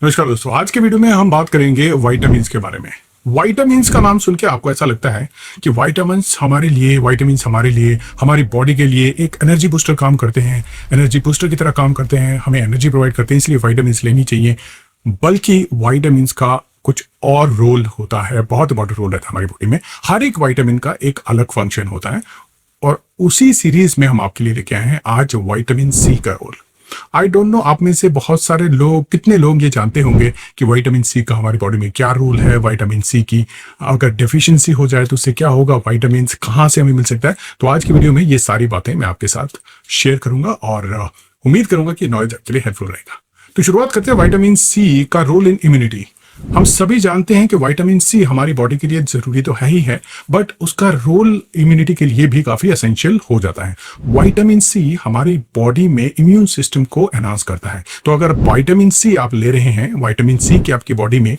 नमस्कार दोस्तों, आज के वीडियो में हम बात करेंगे विटामिन्स के बारे में। विटामिन्स का नाम सुन के आपको ऐसा लगता है कि विटामिन्स हमारे लिए हमारी बॉडी के लिए एक एनर्जी बूस्टर काम करते हैं, एनर्जी बूस्टर की तरह काम करते हैं, हमें एनर्जी प्रोवाइड करते हैं, इसलिए विटामिन्स लेनी चाहिए। बल्कि विटामिन्स का कुछ और रोल होता है, बहुत इंपॉर्टेंट रोल रहता है हमारी बॉडी में। हर एक विटामिन का एक अलग फंक्शन होता है और उसी सीरीज में हम आपके लिए लेके आए हैं आज विटामिन सी का रोल। आई डोंट नो, आप में से बहुत सारे लोग, कितने लोग ये जानते होंगे कि विटामिन सी का हमारी बॉडी में क्या रोल है। विटामिन सी की अगर डेफिशिएंसी हो जाए तो उससे क्या होगा, विटामिन कहाँ से हमें मिल सकता है। तो आज की वीडियो में ये सारी बातें मैं आपके साथ शेयर करूंगा और उम्मीद करूंगा कि नॉलेज आपके लिए हेल्पफुल रहेगा। तो शुरुआत करते हैं विटामिन सी का रोल इन इम्यूनिटी। हम सभी जानते हैं कि विटामिन सी हमारी बॉडी के लिए जरूरी तो है ही है, बट उसका रोल इम्यूनिटी के लिए भी काफी एसेंशियल हो जाता है। विटामिन सी हमारी बॉडी में इम्यून सिस्टम को एनहांस करता है। तो अगर विटामिन सी आप ले रहे हैं, विटामिन सी की आपकी बॉडी में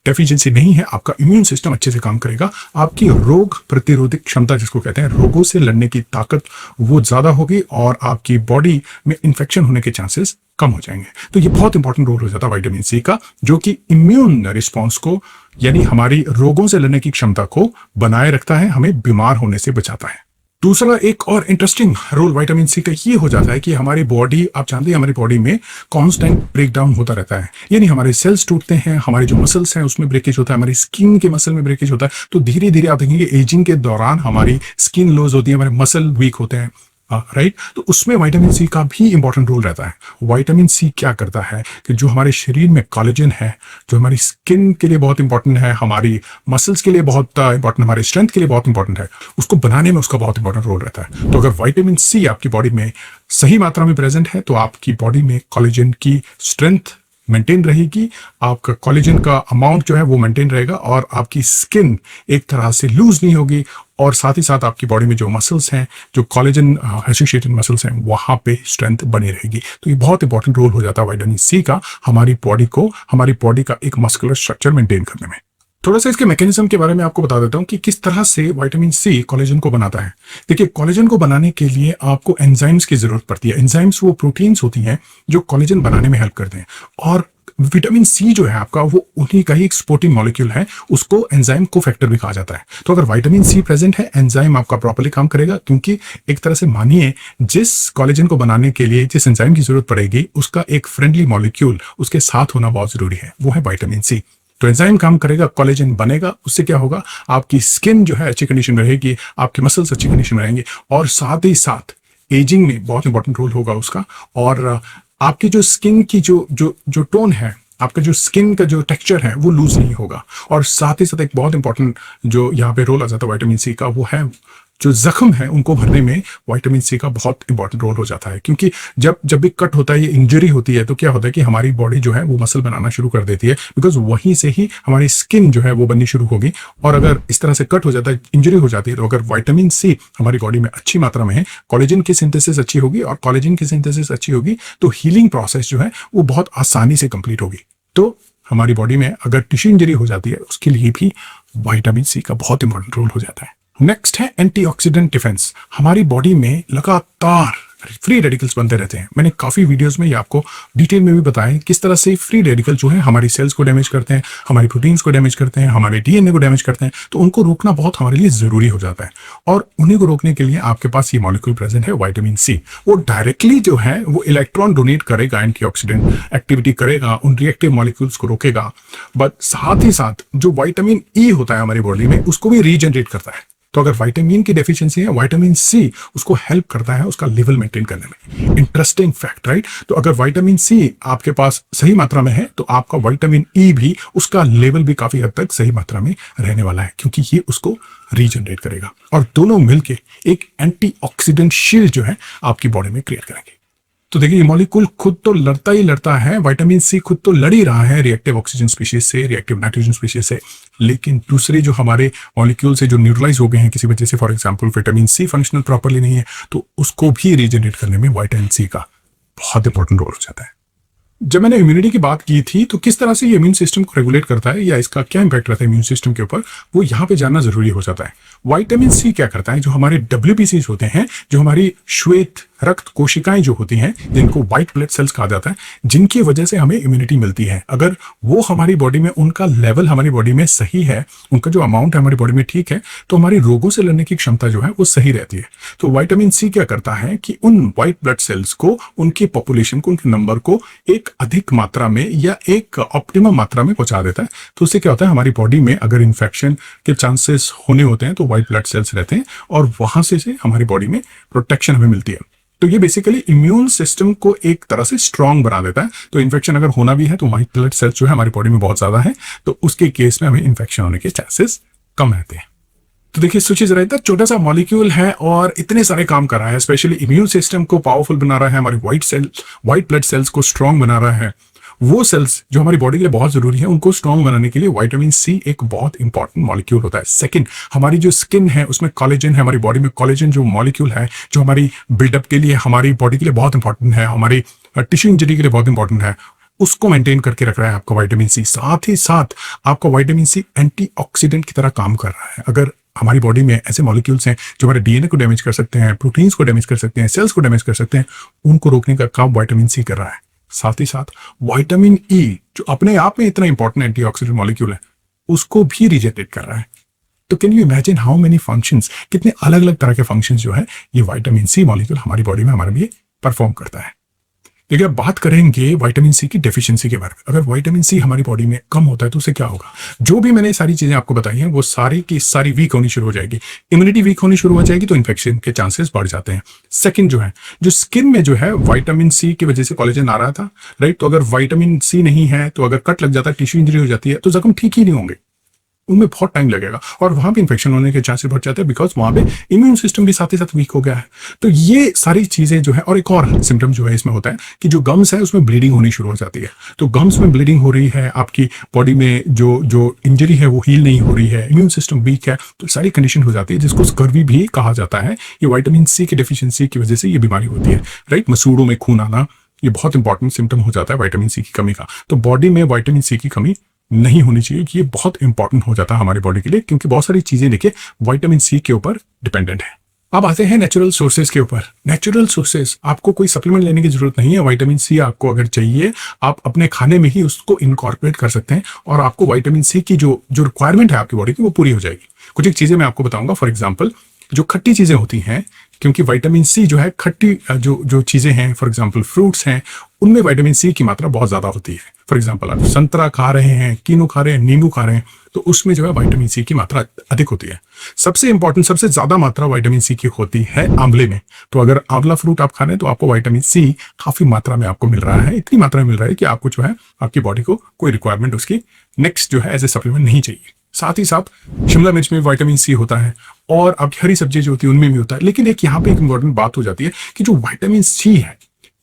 डेफिशिएंसी नहीं है, आपका इम्यून सिस्टम अच्छे से काम करेगा, आपकी रोग प्रतिरोधक क्षमता जिसको कहते हैं, रोगों से लड़ने की ताकत वो ज्यादा होगी और आपकी बॉडी में इन्फेक्शन होने के चांसेस कम हो जाएंगे। तो ये बहुत इंपॉर्टेंट रोल हो जाता है विटामिन सी का, जो कि इम्यून रिस्पॉन्स को, यानी हमारी रोगों से लड़ने की क्षमता को बनाए रखता है, हमें बीमार होने से बचाता है। दूसरा एक और इंटरेस्टिंग रोल विटामिन सी का ये हो जाता है कि हमारी बॉडी, आप जानते हैं, हमारी बॉडी में कांस्टेंट ब्रेकडाउन होता रहता है, यानी हमारे सेल्स टूटते हैं, हमारे जो मसल्स हैं उसमें ब्रेकेज होता है, हमारी स्किन के मसल में ब्रेकेज होता है। तो धीरे धीरे आप देखेंगे एजिंग के दौरान हमारी स्किन लूज होती है, हमारे मसल वीक होते हैं, राइट। तो उसमें विटामिन सी का भी इंपॉर्टेंट रोल रहता है। विटामिन सी क्या करता है कि जो हमारे शरीर में कोलेजन है, जो हमारी स्किन के लिए बहुत इंपॉर्टेंट है, हमारी मसल्स के लिए बहुत इंपॉर्टेंट, हमारे स्ट्रेंथ के लिए बहुत इंपॉर्टेंट है, उसको बनाने में उसका बहुत इंपॉर्टेंट रोल रहता है। तो अगर विटामिन सी आपकी बॉडी में सही मात्रा में प्रेजेंट है तो आपकी बॉडी में कोलेजन की स्ट्रेंथ मेंटेन रहेगी, आपका कोलेजन का अमाउंट जो है वो मेंटेन रहेगा और आपकी स्किन एक तरह से लूज नहीं होगी, और साथ ही साथ आपकी बॉडी में जो मसल्स हैं, जो कोलेजन एसोसिएटेड मसल्स हैं, वहां पे स्ट्रेंथ बनी रहेगी। तो ये बहुत इंपॉर्टेंट रोल हो जाता है विटामिन सी का हमारी बॉडी का एक मस्कुलर स्ट्रक्चर मेंटेन करने में। थोड़ा सा इसके मैकेनिज्म के बारे में आपको बता देता हूं कि किस तरह से विटामिन सी कोलेजन को बनाता है। देखिए, कोलेजन को बनाने के लिए आपको एंजाइम्स की जरूरत पड़ती है। एंजाइम्स वो प्रोटीन्स होती हैं जो कोलेजन बनाने में हेल्प करते हैं, और विटामिन सी जो है आपका, वो उन्हीं का ही एक सपोर्टिंग मॉलिक्यूल है, उसको एंजाइम कोफैक्टर भी कहा जाता है। तो अगर विटामिन सी प्रेजेंट है, एंजाइम आपका प्रॉपर्ली काम करेगा, क्योंकि एक तरह से मानिए जिस कोलेजन को बनाने के लिए जिस एंजाइम की जरूरत पड़ेगी, उसका एक फ्रेंडली मॉलिक्यूल उसके साथ होना बहुत जरूरी है, वो है विटामिन सी। तो एंजाइम काम करेगा, कोलेजन बनेगा, उससे क्या होगा, आपकी स्किन जो है अच्छी कंडीशन में रहेगी, आपके मसल्स अच्छी कंडीशन में रहेंगे, और साथ ही साथ एजिंग में बहुत इंपॉर्टेंट रोल होगा उसका। और आपकी जो स्किन की जो टोन है, आपका जो स्किन का जो टेक्सचर है, वो लूज नहीं होगा। और साथ ही साथ एक बहुत इंपॉर्टेंट जो यहाँ पे रोल आ जाता है विटामिन सी का, वो है जो जख्म है उनको भरने में विटामिन सी का बहुत इंपॉर्टेंट रोल हो जाता है। क्योंकि जब भी कट होता है, ये इंजरी होती है, तो क्या होता है कि हमारी बॉडी जो है वो मसल बनाना शुरू कर देती है, बिकॉज वहीं से ही हमारी स्किन जो है वो बननी शुरू होगी। और अगर इस तरह से कट हो जाता है, इंजरी हो जाती है, तो अगर विटामिन सी हमारी बॉडी में अच्छी मात्रा में है, कोलेजन की सिंथेसिस अच्छी होगी, और कोलेजन की सिंथेसिस अच्छी होगी तो हीलिंग प्रोसेस जो है वो बहुत आसानी से कंप्लीट होगी। तो हमारी बॉडी में अगर टिश्यू इंजरी हो जाती है, उसके लिए भी विटामिन सी का बहुत इंपॉर्टेंट रोल हो जाता है। नेक्स्ट है एंटीऑक्सीडेंट डिफेंस। हमारी बॉडी में लगातार फ्री रेडिकल्स बनते रहते हैं। मैंने काफी वीडियोस में ये आपको डिटेल में भी बताया किस तरह से फ्री रेडिकल जो है हमारी सेल्स को डैमेज करते हैं, हमारी प्रोटीन्स को डैमेज करते हैं, हमारे डीएनए को डैमेज करते हैं। तो उनको रोकना बहुत हमारे लिए जरूरी हो जाता है, और उन्हीं को रोकने के लिए आपके पास ये मॉलिक्यूल प्रेजेंट है विटामिन सी। वो डायरेक्टली जो है वो इलेक्ट्रॉन डोनेट करेगा, एंटीऑक्सीडेंट एक्टिविटी करेगा, उन रिएक्टिव मॉलिक्यूल्स को रोकेगा, बट साथ ही साथ जो विटामिन ई होता है हमारी बॉडी में, उसको भी रीजनरेट करता है। तो अगर विटामिन की डेफिशिएंसी है, विटामिन सी उसको हेल्प करता है उसका लेवल मेंटेन करने में। Interesting fact, right. तो अगर विटामिन सी आपके पास सही मात्रा में है, तो आपका विटामिन ई भी, उसका लेवल भी काफी हद तक सही मात्रा में रहने वाला है, क्योंकि ये उसको रीजनरेट करेगा, और दोनों मिलके एक एंटीऑक्सीडेंट शील्ड जो है आपकी बॉडी में क्रिएट करेंगे। तो देखिए, ये मॉलिक्यूल खुद तो लड़ता ही लड़ता है, विटामिन सी खुद तो लड़ ही रहा है रिएक्टिव ऑक्सीजन स्पीशीज से, रिएक्टिव नाइट्रोजन स्पीशीज से, लेकिन दूसरे जो हमारे मॉलिक्यूल से जो न्यूट्रलाइज हो गए हैं किसी वजह से, for example vitamin C functional properly नहीं है, तो उसको भी रीजनरेट करने में विटामिन सी का बहुत इंपॉर्टेंट रोल हो जाता है। जब मैंने इम्यूनिटी की बात की थी, तो किस तरह से ये इम्यून सिस्टम को रेगुलेट करता है या इसका क्या इंपैक्ट रहता है इम्यून सिस्टम के ऊपर, वो यहाँ पे जानना जरूरी हो जाता है। विटामिन सी क्या करता है, जो हमारे WBCs होते हैं, जो हमारी श्वेत रक्त कोशिकाएं जो होती हैं, जिनको व्हाइट ब्लड सेल्स कहा जाता है, जिनकी वजह से हमें इम्यूनिटी मिलती है। अगर वो हमारी बॉडी में, उनका लेवल हमारी बॉडी में सही है, उनका जो अमाउंट है हमारी बॉडी में ठीक है, तो हमारी रोगों से लड़ने की क्षमता जो है वो सही रहती है। तो विटामिन सी क्या करता है कि उन व्हाइट ब्लड सेल्स को, उनकी पॉपुलेशन को, उनके नंबर को एक अधिक मात्रा में या एक ऑप्टिमम मात्रा में पहुंचा देता है। तो उससे क्या होता है, हमारी बॉडी में अगर इन्फेक्शन के चांसेस होने होते हैं तो व्हाइट ब्लड सेल्स रहते हैं और वहां से हमारी बॉडी में प्रोटेक्शन हमें मिलती है। तो ये बेसिकली इम्यून सिस्टम को एक तरह से स्ट्रांग बना देता है। तो इन्फेक्शन अगर होना भी है तो व्हाइट ब्लड सेल्स जो है हमारी बॉडी में बहुत ज्यादा है, तो उसके केस में हमें इन्फेक्शन होने के चांसेस कम रहते हैं। तो देखिए सोचिए जरा, इतना छोटा सा मॉलिक्यूल है और इतने सारे काम कर रहा है, स्पेशली इम्यून सिस्टम को पावरफुल बना रहा है, हमारे व्हाइट ब्लड सेल्स को स्ट्रांग बना रहा है। वो सेल्स जो हमारी बॉडी के लिए बहुत जरूरी है, उनको स्ट्रांग बनाने के लिए विटामिन सी एक बहुत इंपॉर्टेंट मॉलिक्यूल होता है। सेकंड, हमारी जो स्किन है उसमें कोलेजन है, हमारी बॉडी में कोलेजन जो मॉलिक्यूल है, जो हमारी बिल्डअप के लिए, हमारी बॉडी के लिए बहुत इंपॉर्टेंट है, हमारी टिश्यू इंजरी के लिए बहुत इंपॉर्टेंट है, उसको मेंटेन करके रख रहा है आपका विटामिन सी। साथ ही साथ आपका विटामिन सी एंटीऑक्सीडेंट की तरह काम कर रहा है। अगर हमारी बॉडी में ऐसे मॉलिक्यूल्स हैं जो हमारे डीएनए को डैमेज कर सकते हैं, प्रोटीन्स को डैमेज कर सकते हैं, सेल्स को डैमेज कर सकते हैं, उनको रोकने का काम विटामिन सी कर रहा है। साथ ही साथ विटामिन ई जो अपने आप में इतना इंपॉर्टेंट एंटीऑक्सीडेंट मॉलिक्यूल है, उसको भी रिजेक्टेड कर रहा है। तो can you imagine how many functions, कितने अलग अलग तरह के फंक्शंस जो है ये विटामिन सी मॉलिक्यूल हमारी बॉडी में हमारे लिए परफॉर्म करता है। देखिए अब बात करेंगे विटामिन सी की डेफिशिएंसी के बारे में। अगर विटामिन सी हमारी बॉडी में कम होता है तो उससे क्या होगा? जो भी मैंने सारी चीजें आपको बताई हैं वो सारी की सारी वीक होनी शुरू हो जाएगी, इम्यूनिटी वीक होनी शुरू हो जाएगी, तो इन्फेक्शन के चांसेस बढ़ जाते हैं। सेकंड जो है, जो स्किन में जो है विटामिन सी की वजह से कोलेजन आ रहा था, राइट, तो अगर विटामिन सी नहीं है तो अगर कट लग जाता है, टिश्यू इंजरी हो जाती है, तो जख्म ठीक ही नहीं होंगे, उनमें बहुत टाइम लगेगा और वहां पे इन्फेक्शन होने के चांसेस बढ़ जाते हैं, बिकॉज वहां पे इम्यून सिस्टम भी साथ ही साथ वीक हो गया है। तो ये सारी चीजें जो है, और एक और सिम्टम जो है इसमें होता है कि जो गम्स है उसमें ब्लीडिंग होनी शुरू हो जाती है। तो गम्स में ब्लीडिंग हो रही है, आपकी बॉडी में जो इंजरी है वो हील नहीं हो रही है, इम्यून सिस्टम वीक है, तो सारी कंडीशन हो जाती है, जिसको स्कर्वी भी कहा जाता है। ये विटामिन सी की डेफिशिएंसी की वजह से ये बीमारी होती है, राइट। मसूड़ों में खून आना ये बहुत इंपॉर्टेंट सिम्टम हो जाता है विटामिन सी की कमी का। तो बॉडी में विटामिन सी की कमी नहीं होनी चाहिए, ये बहुत इंपॉर्टेंट हो जाता है हमारी बॉडी के लिए, क्योंकि बहुत सारी चीजें देखिए विटामिन सी के ऊपर डिपेंडेंट है। अब आते हैं नेचुरल सोर्सेज के ऊपर। नेचुरल सोर्सेज, आपको कोई सप्लीमेंट लेने की जरूरत नहीं है। विटामिन सी आपको अगर चाहिए, आप अपने खाने में ही उसको इनकॉर्पोरेट कर सकते हैं और आपको विटामिन सी की जो रिक्वायरमेंट है आपकी बॉडी की वो पूरी हो जाएगी। कुछ एक चीजें मैं आपको बताऊंगा। फॉर एग्जाम्पल, जो खट्टी चीजें होती हैं, क्योंकि विटामिन सी जो है खट्टी जो चीजें हैं, फॉर एग्जांपल फ्रूट्स हैं, उनमें विटामिन सी की मात्रा बहुत ज्यादा होती है। फॉर एग्जांपल आप संतरा खा रहे हैं, कीनू खा रहे हैं, नींबू खा रहे हैं, तो उसमें जो है विटामिन सी की मात्रा अधिक होती है। सबसे इंपॉर्टेंट, सबसे ज्यादा मात्रा विटामिन सी की होती है आंवले में। तो अगर आंवला फ्रूट आप खा रहे हैं तो आपको विटामिन सी काफी मात्रा में आपको मिल रहा है, इतनी मात्रा में मिल रहा है कि आपको जो है आपकी बॉडी को कोई रिक्वायरमेंट उसकी नेक्स्ट जो है एज ए सप्लीमेंट नहीं चाहिए। साथ ही साथ शिमला मिर्च में विटामिन सी होता है और आपकी हरी सब्जी जो होती है उनमें भी होता है। लेकिन एक यहाँ पे एक इंपॉर्टेंट बात हो जाती है कि जो विटामिन सी है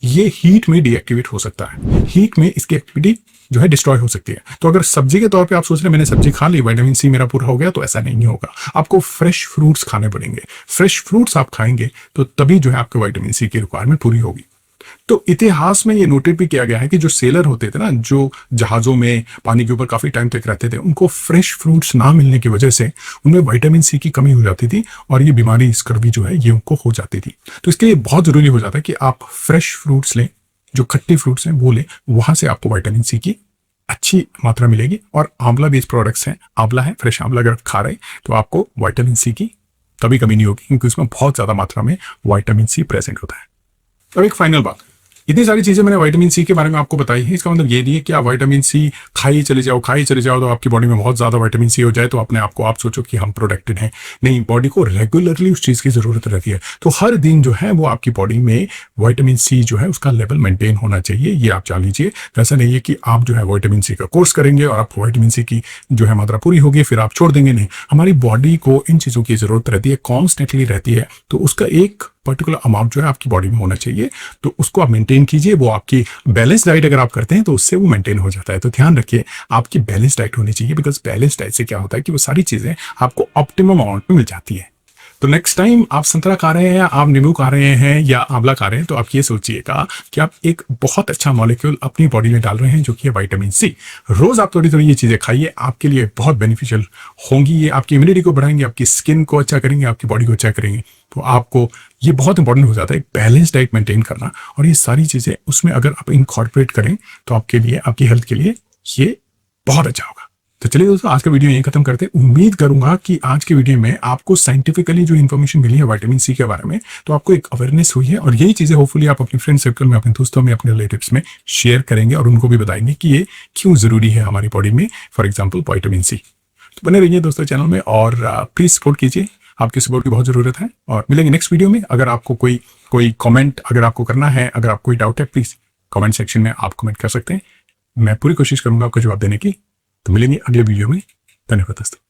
ये हीट में डीएक्टिवेट हो सकता है, हीट में इसकी एक्टिविटी जो है डिस्ट्रॉय हो सकती है। तो अगर सब्जी के तौर पे आप सोच रहे हैं मैंने सब्जी खा ली, विटामिन सी मेरा पूरा हो गया, तो ऐसा नहीं होगा। आपको फ्रेश फ्रूट्स खाने पड़ेंगे। फ्रेश फ्रूट्स आप खाएंगे तो तभी जो है आपको विटामिन सी की रिक्वायरमेंट पूरी होगी। तो इतिहास में ये नोटेड भी किया गया है कि जो सेलर होते थे ना, जो जहाजों में पानी के ऊपर काफी टाइम तक रहते थे, उनको फ्रेश फ्रूट्स ना मिलने की वजह से उनमें विटामिन सी की कमी हो जाती थी और ये बीमारी स्कर्वी जो है ये उनको हो जाती थी। तो इसके लिए बहुत जरूरी हो जाता है कि आप फ्रेश फ्रूट्स लें, जो खट्टे फ्रूट्स हैं वो लें, वहां से आपको विटामिन सी की अच्छी मात्रा मिलेगी। और आंवला बेस्ड प्रोडक्ट्स हैं, आंवला है, फ्रेश आंवला अगर खा रहे हैं तो आपको विटामिन सी की कभी कमी नहीं होगी, क्योंकि उसमें बहुत ज्यादा मात्रा में विटामिन सी प्रेजेंट होता है। अब एक फाइनल बात, इतनी सारी चीजें मैंने विटामिन सी के बारे में आपको बताई है, इसका मतलब ये नहीं है कि आप विटामिन सी खाई चले जाओ तो आपकी बॉडी में बहुत ज्यादा विटामिन सी हो जाए तो अपने आप को आप सोचो कि हम प्रोटेक्टेड हैं। नहीं, बॉडी को रेगुलरली उस चीज की जरूरत रहती है। तो हर दिन जो है वो आपकी बॉडी में विटामिन सी जो है उसका लेवल मेंटेन होना चाहिए, ये आप जान लीजिए। ऐसा नहीं है कि आप जो है विटामिन सी का कोर्स करेंगे और आपको विटामिन सी की जो है मात्रा पूरी होगी फिर आप छोड़ देंगे। नहीं, हमारी बॉडी को इन चीजों की जरूरत रहती है, कॉन्स्टेंटली रहती है। तो उसका एक पर्टिकुलर अमाउंट जो है आपकी बॉडी में होना चाहिए, तो उसको आप मेंटेन कीजिए। वो आपकी बैलेंस डाइट अगर आप करते हैं तो उससे वो मेंटेन हो जाता है। तो ध्यान रखिए आपकी बैलेंस डाइट होनी चाहिए, बिकॉज बैलेंस डाइट से क्या होता है कि वो सारी चीजें आपको ऑप्टिमम अमाउंट में मिल जाती है। तो नेक्स्ट टाइम आप संतरा खा रहे हैं, आप नींबू खा रहे हैं या आंवला खा रहे हैं, तो आप ये सोचिएगा कि आप एक बहुत अच्छा मॉलिक्यूल अपनी बॉडी में डाल रहे हैं जो कि है विटामिन सी। रोज आप थोड़ी थोड़ी ये चीजें खाइए, आपके लिए बहुत बेनिफिशियल होंगी। ये आपकी इम्यूनिटी को बढ़ाएंगे, आपकी स्किन को अच्छा करेंगे, आपकी बॉडी को अच्छा करेंगे। तो आपको ये बहुत इंपॉर्टेंट हो जाता है एक बैलेंस डाइट मेंटेन करना, और ये सारी चीजें उसमें अगर आप इनकॉर्पोरेट करें तो आपके लिए, आपकी हेल्थ के लिए ये बहुत अच्छा होगा। तो चलिए दोस्तों, आज का वीडियो यहीं खत्म करते हैं। उम्मीद करूंगा कि आज के वीडियो में आपको साइंटिफिकली जो इन्फॉर्मेशन मिली है विटामिन सी के बारे में, तो आपको एक अवेयरनेस हुई है, और यही चीजें होपफुली आप अपने फ्रेंड सर्कल में, अपने दोस्तों में, अपने रिलेटिव्स में शेयर करेंगे और उनको भी बताएंगे कि ये क्यों जरूरी है हमारी बॉडी में, फॉर एग्जाम्पल विटामिन सी। तो बने रहिए दोस्तों चैनल में, और प्लीज सपोर्ट कीजिए, आपकी सपोर्ट की बहुत जरूरत है। और मिलेंगे नेक्स्ट वीडियो में। अगर आपको कोई कमेंट अगर आपको करना है, अगर आपको कोई डाउट है, प्लीज कमेंट सेक्शन में आप कमेंट कर सकते हैं। मैं पूरी कोशिश करूंगा आपको जवाब देने की। तो मिलेंगे अगले वीडियो में। धन्यवाद दोस्तों।